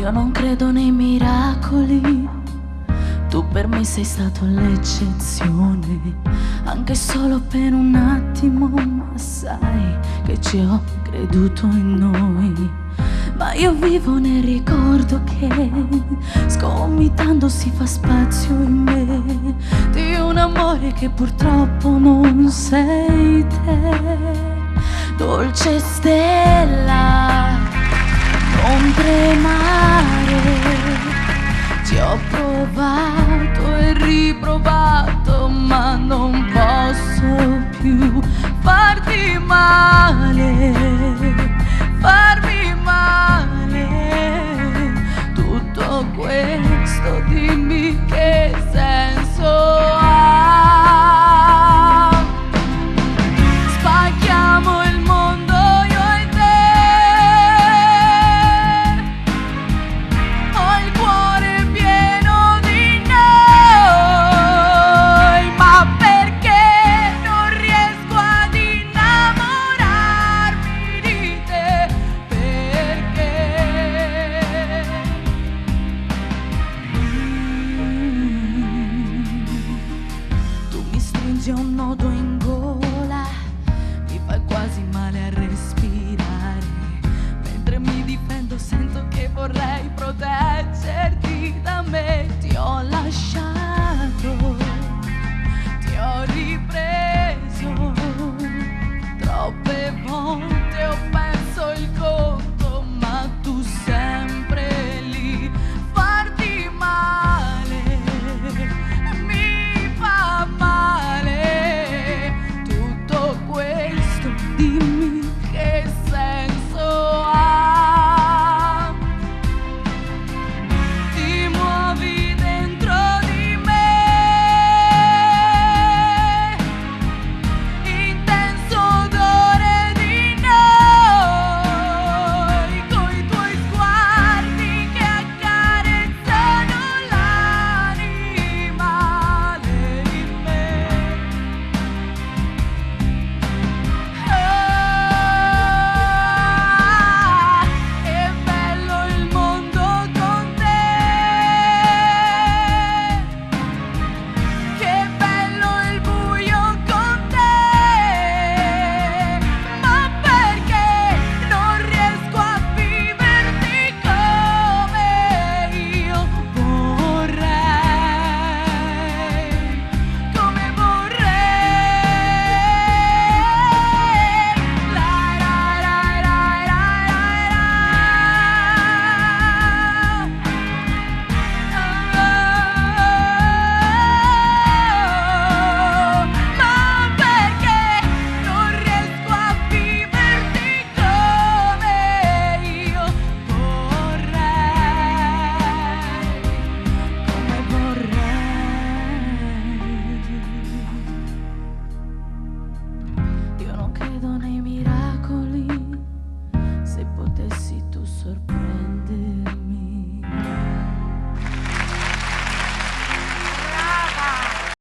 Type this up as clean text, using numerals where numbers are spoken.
Io non credo nei miracoli, tu per me sei stato l'eccezione, anche solo per un attimo, ma sai che ci ho creduto in noi. Ma io vivo nel ricordo che sgomitando si fa spazio in me di un amore che purtroppo non sei te. Dolce stella, non tremare, ci ho provato e riprovato, ma non posso più farti male.